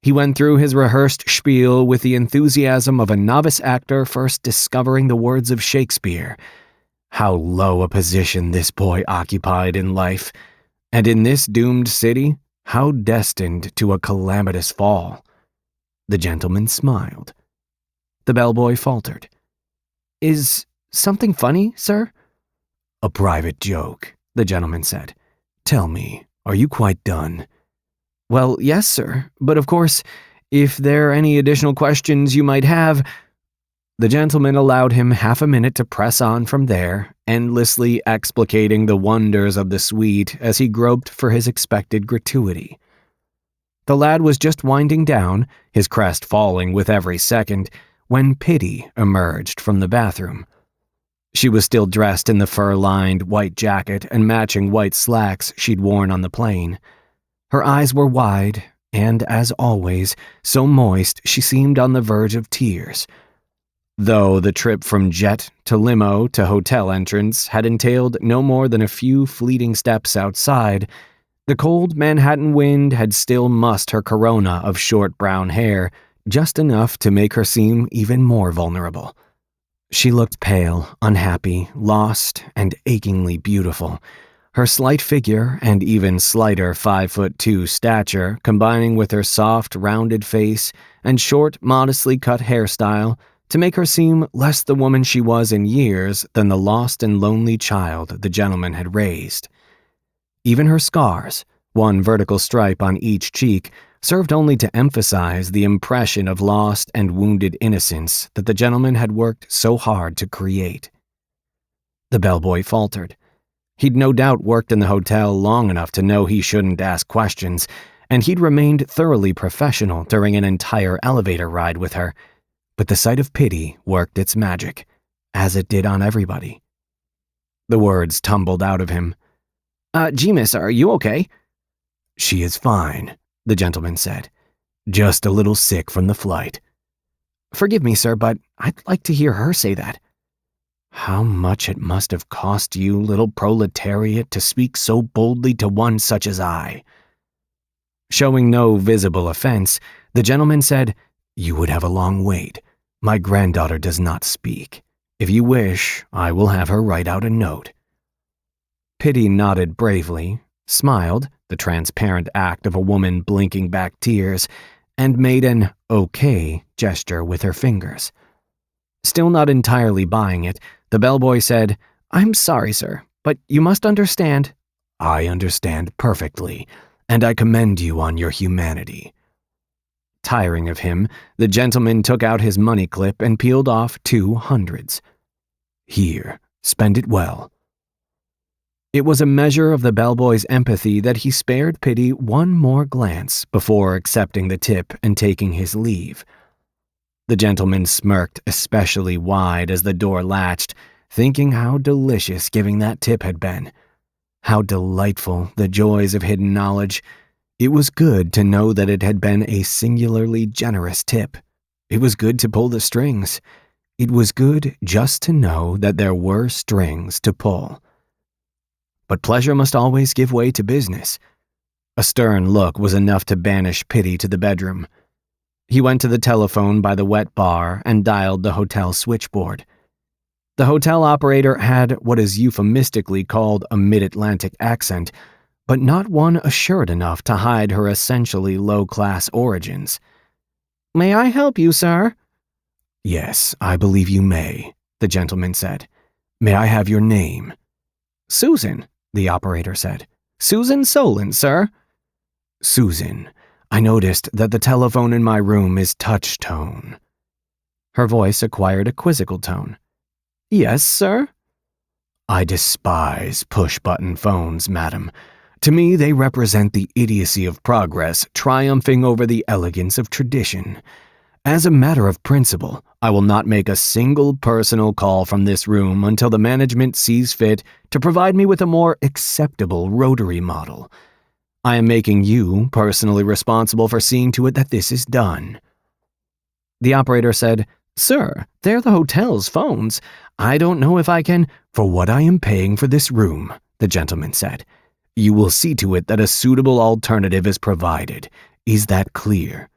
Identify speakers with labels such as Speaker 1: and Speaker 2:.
Speaker 1: He went through his rehearsed spiel with the enthusiasm of a novice actor first discovering the words of Shakespeare. How low a position this boy occupied in life, and in this doomed city, how destined to a calamitous fall. The gentleman smiled. The bellboy faltered. "Is something funny, sir?" "A private joke," the gentleman said. "Tell me, are you quite done?" "Well, yes, sir, but of course, if there are any additional questions you might have—" The gentleman allowed him half a minute to press on from there, endlessly explicating the wonders of the suite as he groped for his expected gratuity. The lad was just winding down, his crest falling with every second, when Pity emerged from the bathroom. She was still dressed in the fur-lined white jacket and matching white slacks she'd worn on the plane. Her eyes were wide, and, as always, so moist she seemed on the verge of tears. Though the trip from jet to limo to hotel entrance had entailed no more than a few fleeting steps outside, the cold Manhattan wind had still mussed her corona of short brown hair, just enough to make her seem even more vulnerable. She looked pale, unhappy, lost, and achingly beautiful, her slight figure and even slighter 5'2" stature combining with her soft, rounded face and short, modestly cut hairstyle to make her seem less the woman she was in years than the lost and lonely child the gentleman had raised. Even her scars, one vertical stripe on each cheek, served only to emphasize the impression of lost and wounded innocence that the gentleman had worked so hard to create. The bellboy faltered. He'd no doubt worked in the hotel long enough to know he shouldn't ask questions, and he'd remained thoroughly professional during an entire elevator ride with her, but the sight of Pity worked its magic, as it did on everybody. The words tumbled out of him. Gee, miss, are you okay?" "She is fine," the gentleman said. "Just a little sick from the flight." "Forgive me, sir, but I'd like to hear her say that." "How much it must have cost you, little proletariat, to speak so boldly to one such as I." Showing no visible offense, the gentleman said, "You would have a long wait. My granddaughter does not speak. If you wish, I will have her write out a note." Pity nodded bravely, smiled, the transparent act of a woman blinking back tears, and made an "okay" gesture with her fingers. Still not entirely buying it, the bellboy said, "I'm sorry, sir, but you must understand—" "I understand perfectly, and I commend you on your humanity." Tiring of him, the gentleman took out his money clip and peeled off 2 hundreds. "Here, spend it well." It was a measure of the bellboy's empathy that he spared Pity one more glance before accepting the tip and taking his leave. The gentleman smirked especially wide as the door latched, thinking how delicious giving that tip had been. How delightful the joys of hidden knowledge. It was good to know that it had been a singularly generous tip. It was good to pull the strings. It was good just to know that there were strings to pull. But pleasure must always give way to business. A stern look was enough to banish Pity to the bedroom. He went to the telephone by the wet bar and dialed the hotel switchboard. The hotel operator had what is euphemistically called a mid-Atlantic accent, but not one assured enough to hide her essentially low-class origins. "May I help you, sir?" "Yes, I believe you may," the gentleman said. "May I have your name?" "Susan," the operator said. "Susan Solon, sir." "Susan, I noticed that the telephone in my room is touch-tone." Her voice acquired a quizzical tone. "Yes, sir?" "I despise push-button phones, madam. To me, they represent the idiocy of progress triumphing over the elegance of tradition. As a matter of principle, I will not make a single personal call from this room until the management sees fit to provide me with a more acceptable rotary model. I am making you personally responsible for seeing to it that this is done." The operator said, "Sir, they're the hotel's phones. I don't know if I can—" "For what I am paying for this room," the gentleman said, "you will see to it that a suitable alternative is provided. Is that clear?"